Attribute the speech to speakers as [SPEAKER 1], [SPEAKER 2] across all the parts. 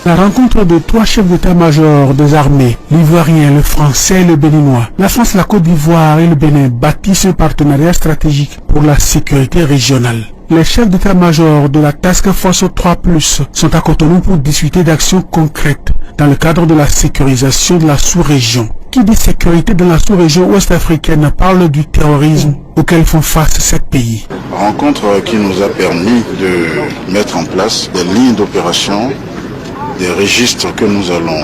[SPEAKER 1] La rencontre de trois chefs d'état-major des armées, l'Ivoirien, le Français et le Béninois. La France, la Côte d'Ivoire et le Bénin bâtissent un partenariat stratégique pour la sécurité régionale. Les chefs d'état-major de la Task Force 3+, sont à Cotonou pour discuter d'actions concrètes dans le cadre de la sécurisation de la sous-région. Qui dit sécurité dans la sous-région ouest-africaine parle du terrorisme auquel font face ces pays.
[SPEAKER 2] Rencontre qui nous a permis de mettre en place des lignes d'opération, des registres que nous allons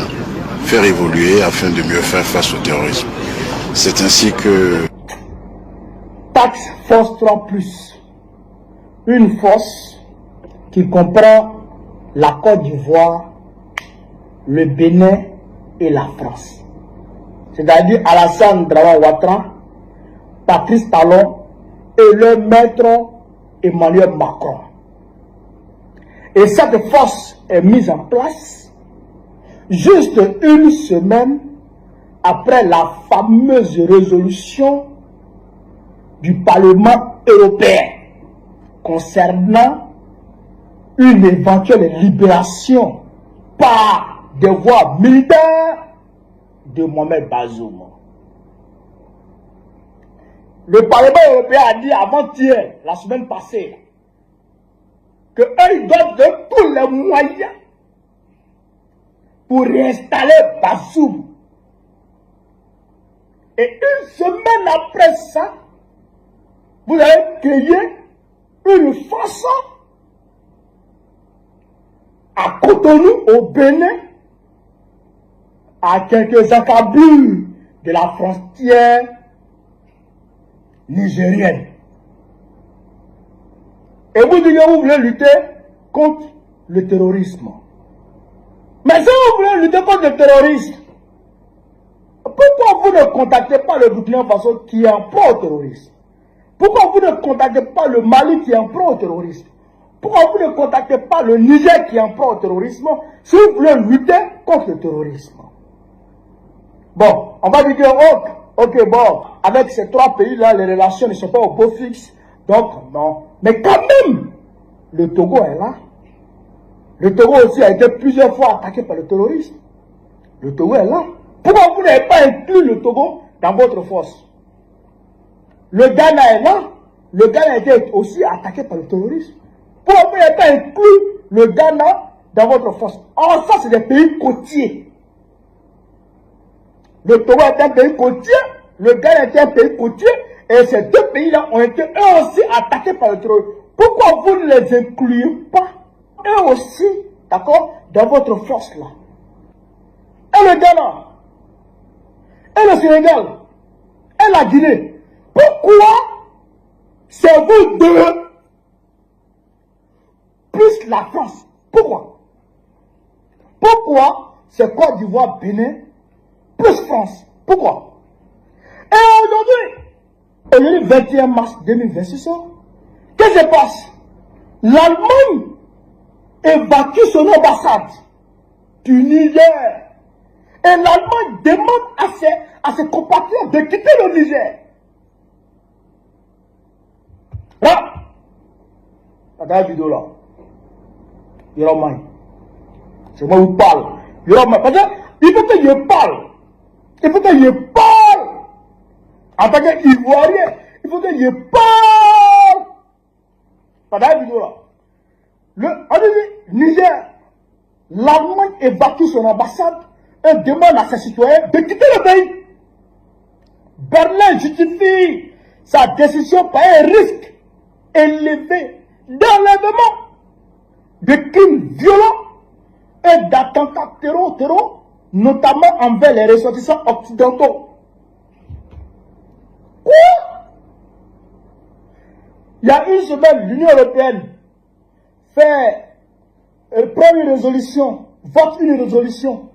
[SPEAKER 2] faire évoluer afin de mieux faire face au terrorisme. C'est ainsi que...
[SPEAKER 3] Task Force 3+, une force qui comprend la Côte d'Ivoire, le Bénin et la France. C'est-à-dire Alassane Dramane Ouattara, Patrice Talon et le maître Emmanuel Macron. Et cette force est mise en place juste une semaine après la fameuse résolution du Parlement européen concernant une éventuelle libération par des voies militaires de Mohamed Bazoum. Le Parlement européen a dit avant-hier, la semaine passée, que eux, ils doivent de tous les moyens pour réinstaller Bazoum. Et une semaine après ça, vous avez créé une façon à Cotonou, au Bénin, à quelques encablures de la frontière nigérienne. Et vous dites que vous voulez lutter contre le terrorisme. Mais si vous voulez lutter contre le terrorisme, pourquoi vous ne contactez pas le Burkina Faso qui est en pro-terrorisme? Pourquoi vous ne contactez pas le Mali qui est en pro-terrorisme? Pourquoi vous ne contactez pas le Niger qui est en pro-terrorisme si vous voulez lutter contre le terrorisme? Bon, on va dire que, ok, bon, avec ces trois pays-là, les relations ne sont pas au beau fixe. Donc, non. Mais quand même, le Togo est là. Le Togo aussi a été plusieurs fois attaqué par le terrorisme. Le Togo est là. Pourquoi vous n'avez pas inclus le Togo dans votre force? Le Ghana est là. Le Ghana a été aussi attaqué par le terrorisme. Pourquoi vous n'avez pas inclus le Ghana dans votre force? Or, ça, c'est des pays côtiers. Le Togo est un pays côtier, le Ghana est un pays côtier, et ces deux pays-là ont été eux aussi attaqués par le terrorisme. Pourquoi vous ne les incluez pas, eux aussi, d'accord, dans votre force-là? Et le Ghana, et le Sénégal, et la Guinée, pourquoi c'est vous deux, plus la France? Pourquoi? Pourquoi c'est Côte d'Ivoire, Bénin, plus France? Pourquoi? Et aujourd'hui, 21 mars 2026, qu'est-ce qui se passe? L'Allemagne évacue son ambassade du Niger. Et l'Allemagne demande à ses compatriotes de quitter le Niger. Là, dans la vidéo là, Yoromaï, c'est moi qui parle. Yoromaï, parce qu'il faut que je parle. Il faut que je parle. En tant qu'Ivoirien, il faut que je parle. Pendant la vidéo là. On dit Niger, l'Allemagne évacue son ambassade et demande à ses citoyens de quitter le pays. Berlin justifie sa décision par un risque élevé d'enlèvement, de crimes violents et d'attentats terror, notamment envers les ressortissants occidentaux. Quoi? Il y a une semaine, l'Union européenne prend une résolution, vote une résolution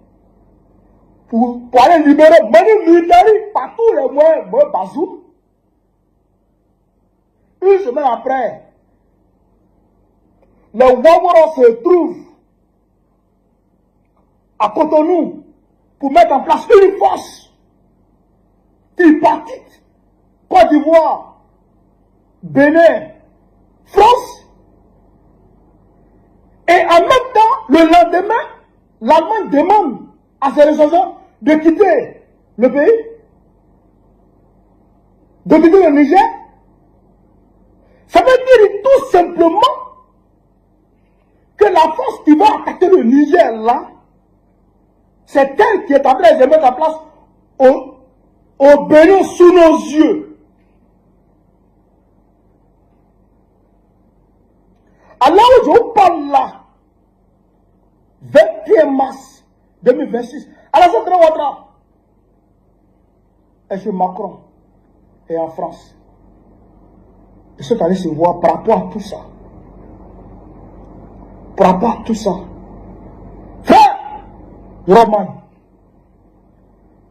[SPEAKER 3] pour aller libérer Manu Militari par tous les moyens, Bazoum. Une semaine après, les Ouaouara se trouvent à Cotonou pour mettre en place une force tripartite, Côte d'Ivoire, Bénin, France. Et en même temps, le lendemain, l'Allemagne demande à ses ressortissants de quitter le pays, de quitter le Niger. Ça veut dire tout simplement que la force qui va attaquer le Niger là, c'est elle qui est en train de mettre en place au Bénin sous nos yeux. Alors où je parle là, 21 mars 2026, Alassane Ouattara est chez Macron et en France. Ils sont allés se voir par rapport à tout ça. Par rapport à tout ça. Frère, Roman,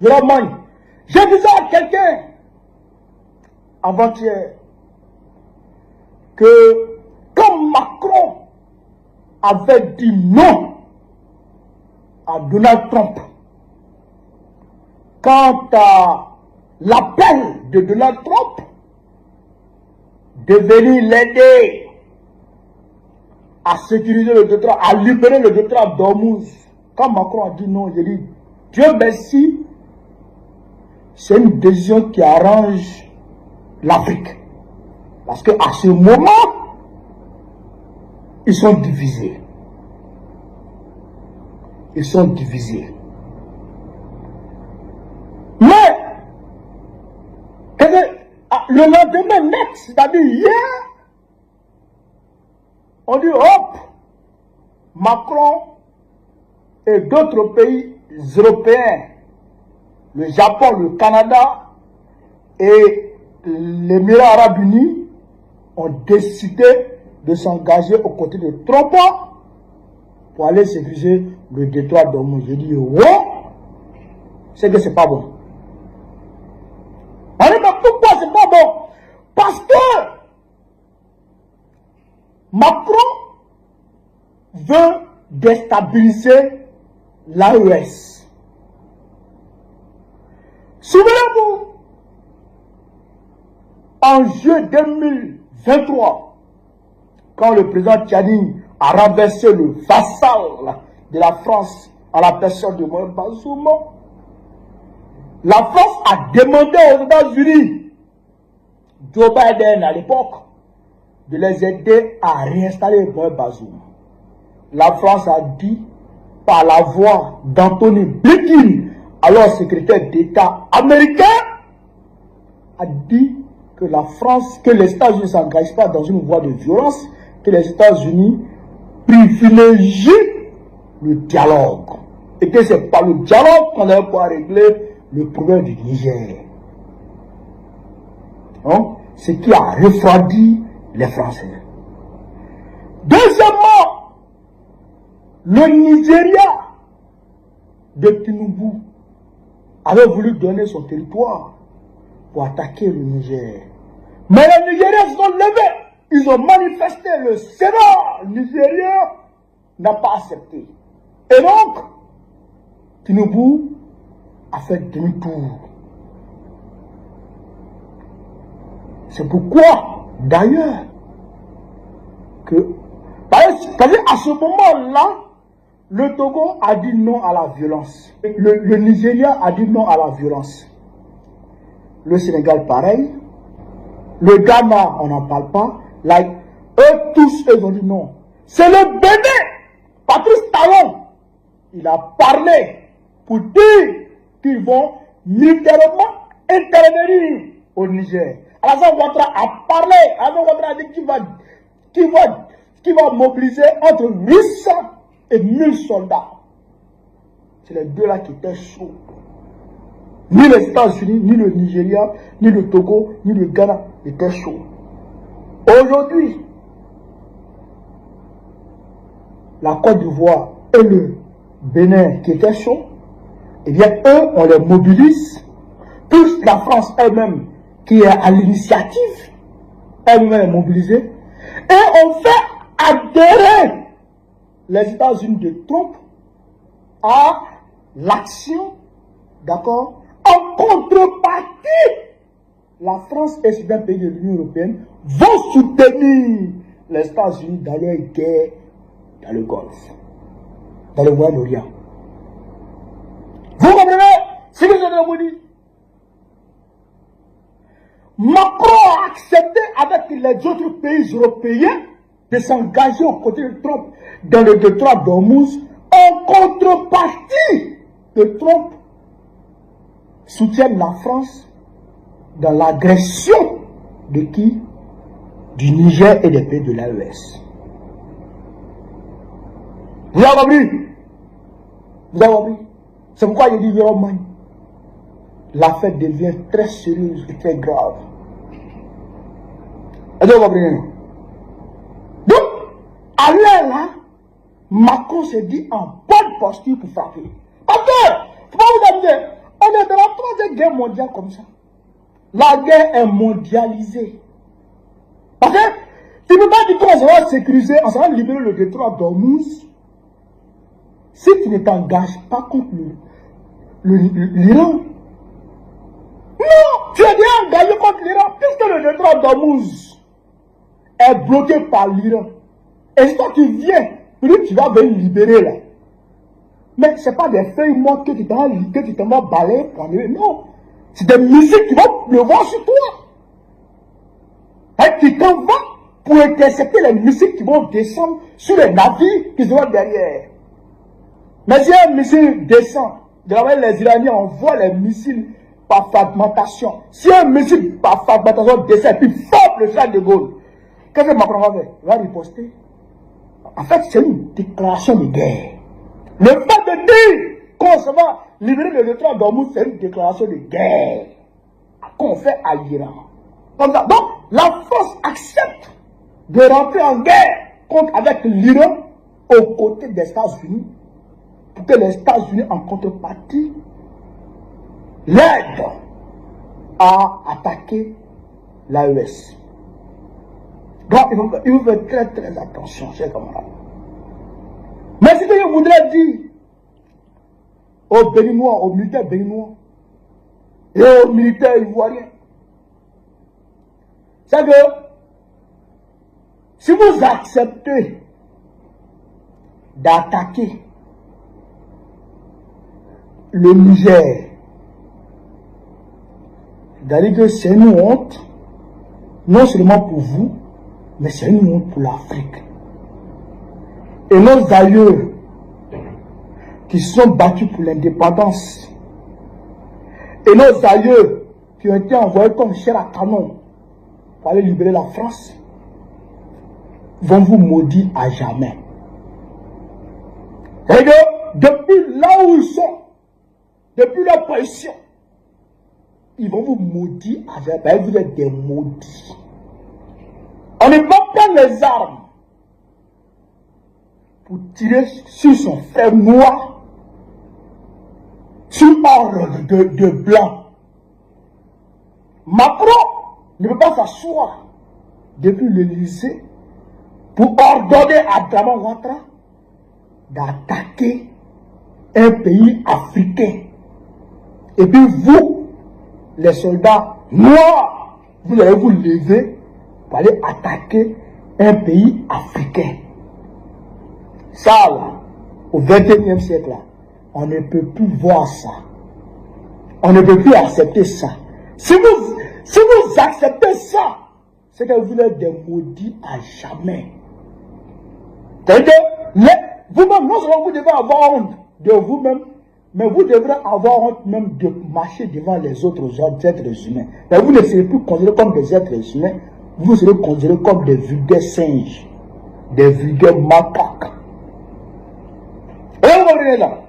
[SPEAKER 3] je disais à quelqu'un avant-hier que quand Macron avait dit non à Donald Trump quant à l'appel de Donald Trump de venir l'aider à sécuriser le détroit, à libérer le détroit d'Ormuz. Quand Macron a dit non, j'ai dit Dieu merci, c'est une décision qui arrange l'Afrique. Parce qu'à ce moment, ils sont divisés. Ils sont divisés. Mais, le lendemain net, c'est-à-dire hier, on dit hop, Macron et d'autres pays européens, le Japon, le Canada et l'Émirat arabe unis ont décidé de s'engager aux côtés de Trump pour aller sécuriser le détroit d'Ormuz. Je dis ouais, c'est que c'est pas bon. On dit mais pourquoi c'est pas bon? Parce que Macron veut déstabiliser l'AES. Souvenez-vous, en juillet 2023, quand le président Tchani a renversé le vassal de la France à la personne de Mohamed Bazoum, la France a demandé aux États-Unis, Joe Biden à l'époque, de les aider à réinstaller Mohamed Bazoum. La France a dit, par la voix d'Anthony Blinken, alors secrétaire d'État américain, a dit que la France, que les États-Unis ne s'engagent pas dans une voie de violence, que les États-Unis privilégient le dialogue. Et que c'est par le dialogue qu'on va pouvoir régler le problème du Niger. Donc, ce qui a refroidi les Français. Deuxièmement, le Nigeria de Tinubu avait voulu donner son territoire pour attaquer le Niger. Mais les Nigériens se sont levés. Ils ont manifesté. Le Sénat nigérien n'a pas accepté. Et donc, Tinubu a fait demi-tour. C'est pourquoi, d'ailleurs, que, parce qu'à ce moment-là, le Togo a dit non à la violence. Le Nigeria a dit non à la violence. Le Sénégal, pareil. Le Ghana, on n'en parle pas. Là, eux tous, ils ont dit non. C'est le Bénin. Patrice Talon, il a parlé pour dire qu'ils vont militairement intervenir au Niger. Alassane Ouattara a parlé. Alassane Ouattara a dit qu'il va mobiliser entre 800 et 1000 soldats. C'est les deux là qui étaient chauds. Ni les États-Unis, ni le Nigeria, ni le Togo, ni le Ghana étaient chauds. Aujourd'hui, la Côte d'Ivoire et le Bénin qui étaient chauds, eh bien eux, on les mobilise. Plus la France elle-même qui est à l'initiative, elle-même est mobilisée. Et on fait adhérer les États-Unis de Trump à l'action, d'accord, en contrepartie. La France et certains pays de l'Union européenne vont soutenir les États-Unis dans leur guerre dans le Golfe, dans le Moyen-Orient. Vous comprenez ce que je viens de vous dire? Macron a accepté avec les autres pays européens de s'engager aux côtés de Trump dans le détroit d'Ormuz en contrepartie de Trump soutienne la France dans l'agression de qui? Du Niger et des pays de l'AES. Vous avez compris? Vous avez compris? C'est pourquoi il dit Yoroman. L'affaire devient très sérieuse et très grave. Vous avez compris? Donc, à l'heure là, Macron s'est dit en bonne posture pour frapper. Parce que, faut pas vous amuser, on est dans la troisième guerre mondiale comme ça. La guerre est mondialisée. Parce que, tu ne peux pas dire qu'on va sécuriser, on va libérer le détroit d'Ormuz si tu ne t'engages pas contre l'Iran. Non, tu es déjà engagé contre l'Iran puisque le détroit d'Ormuz est bloqué par l'Iran. Et si toi tu viens, tu vas venir libérer là. Mais ce n'est pas des feuilles mortes que tu t'en balayer pour enlever. Non. C'est des missiles qui vont pleuvoir sur toi. Et tu t'en vas pour intercepter les missiles qui vont descendre sur les navires qui seront derrière. Mais si un missile descend, les Iraniens envoient les missiles par fragmentation. Si un missile par fragmentation descend et puis frappe le Charles de Gaulle, qu'est-ce que Macron va faire? Il va riposter. En fait, c'est une déclaration de guerre. Le fait de dire qu'on se va libérer le détroit d'Ormuz, c'est une déclaration de guerre qu'on fait à l'Iran. Donc, la France accepte de rentrer en guerre avec l'Iran aux côtés des États-Unis pour que les États-Unis, en contrepartie, l'aident à attaquer l'AES. Donc, il faut faire très très attention, chers camarades. Mais ce que je voudrais dire aux Béninois, aux militaires béninois et aux militaires ivoiriens, c'est que si vous acceptez d'attaquer le Niger, c'est-à-dire que c'est une honte, non seulement pour vous, mais c'est une honte pour l'Afrique. Et nos aïeux qui se sont battus pour l'indépendance, et nos aïeux qui ont été envoyés comme chair à canon pour aller libérer la France, vont vous maudire à jamais. Et que depuis là où ils sont, depuis leur position, ils vont vous maudire à jamais. Vous êtes des maudits. On ne va pas les armes pour tirer sur son frère noir, sur ordre de blanc. Macron ne peut pas s'asseoir depuis l'Élysée pour ordonner à Draman Ouattara d'attaquer un pays africain. Et puis vous, les soldats noirs, vous allez vous lever pour aller attaquer un pays africain. Ça, là, au XXIe siècle, là, on ne peut plus voir ça. On ne peut plus accepter ça. Si vous acceptez ça, c'est que vous êtes des maudits à jamais. C'est-à-dire que vous-même, non seulement vous devez avoir honte de vous-même, mais vous devrez avoir honte même de marcher devant les autres êtres humains. Mais vous ne serez plus considérés comme des êtres humains, vous serez considérés comme des vulgaires singes, des vulgaires macaques. Et vous comprenez là?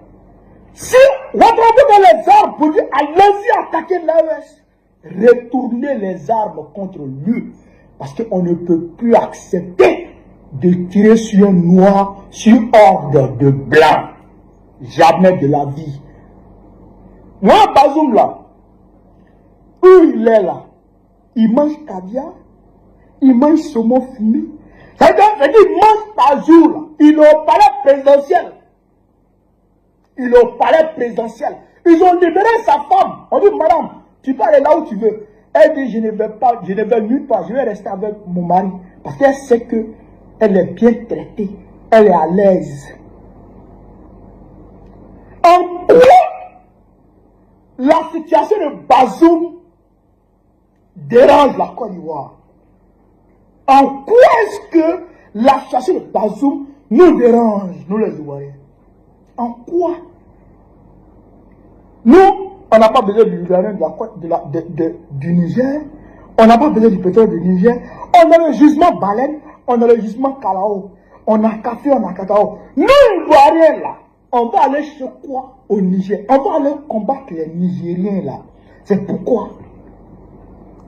[SPEAKER 3] Si vous avez les armes pour dire allez-y attaquer l'AES, retournez les armes contre lui. Parce qu'on ne peut plus accepter de tirer sur un noir sur ordre de blanc. Jamais de la vie. Moi, Bazoum là, où il est là, il mange caviar, il mange saumon fumé. C'est-à-dire qu'il mange par jour là. Il est au palais présidentiel. Il est au palais présidentiel. Ils ont libéré sa femme. On dit, madame, tu peux aller là où tu veux. Elle dit, je ne vais nulle part, je vais rester avec mon mari. Parce qu'elle sait qu'elle est bien traitée. Elle est à l'aise. En quoi la situation de Bazoum dérange la Côte d'Ivoire? En quoi est-ce que la situation de Bazoum nous dérange, nous les Ivoiriens? En quoi? Nous, on n'a pas besoin du l'uranium du Niger, on n'a pas besoin du pétrole du Niger, on a le gisement baleine, on a le gisement Kalao, on a café, on a cacao. Nous, Ivoiriens, là, on va aller chez quoi au Niger? On va aller combattre les Nigériens, là. C'est pourquoi?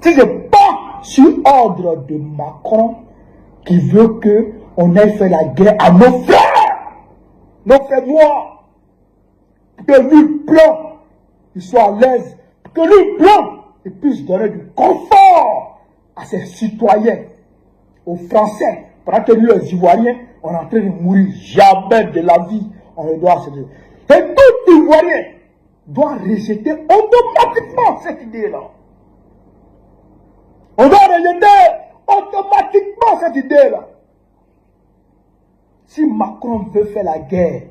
[SPEAKER 3] Si ce n'est pas sur ordre de Macron qui veut qu'on ait fait la guerre à nos frères noirs, que lui blanc, il soit à l'aise, que lui blanc, il puisse donner du confort à ses citoyens, aux Français, pendant que nous les Ivoiriens, on est en train de mourir, jamais de la vie, on le doit accepter. Et tout Ivoirien doit rejeter automatiquement cette idée-là. On doit rejeter automatiquement cette idée-là. Si Macron veut faire la guerre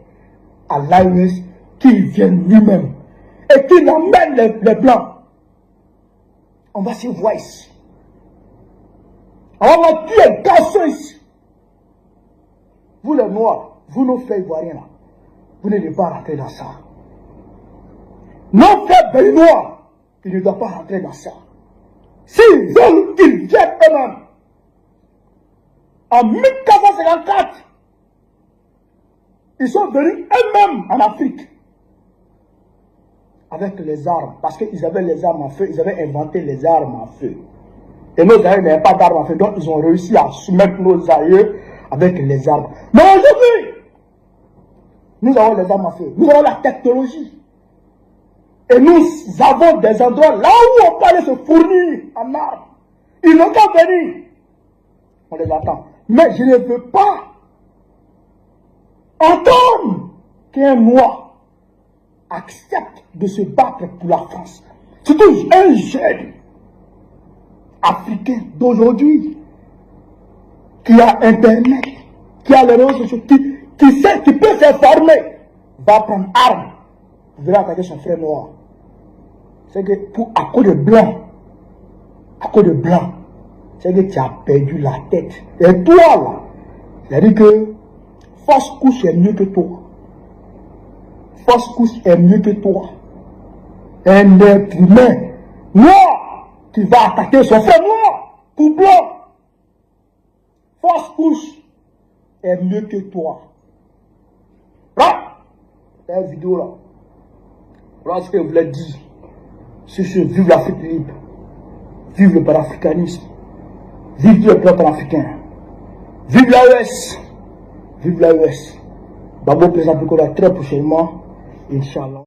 [SPEAKER 3] à l'AES, qu'il vienne lui-même et qu'il emmène les Blancs, on va se voir ici. On va tuer les garçons ici. Vous les Noirs, vous nos frères Ivoiriens là, vous ne devez pas rentrer dans ça. Nos frères Béninois, ils ne doivent pas rentrer dans ça. S'ils veulent qu'ils viennent eux-mêmes, en 1454, ils sont venus eux-mêmes en Afrique avec les armes, parce qu'ils avaient les armes à feu, ils avaient inventé les armes à feu. Et nos aïeux n'avaient pas d'armes à feu, donc ils ont réussi à soumettre nos aïeux avec les armes. Mais aujourd'hui, nous avons les armes à feu, nous avons la technologie. Et nous avons des endroits là où on peut aller se fournir en armes. Ils n'ont qu'à venir. On les attend. Mais je ne veux pas entendre qu'un Noir accepte de se battre pour la France. Surtout un jeune africain d'aujourd'hui qui a Internet, qui a les réseaux sociaux, qui sait, qui peut s'informer, va prendre arme pour venir attaquer son frère noir. C'est que à cause de blanc, c'est que tu as perdu la tête. Et toi là, c'est-à-dire que fausse couche est mieux que toi. Fausse couche est mieux que toi. Un être humain noir qui va attaquer son frère noir pour blanc. Fausse couche est mieux que toi. Là, cette vidéo là, voilà ce que je voulais dire. Vive l'Afrique libre, vive le panafricanisme, vive le peuple africain, vive l'AES, vive l'AES. Babo présente très prochainement, Inch'Allah.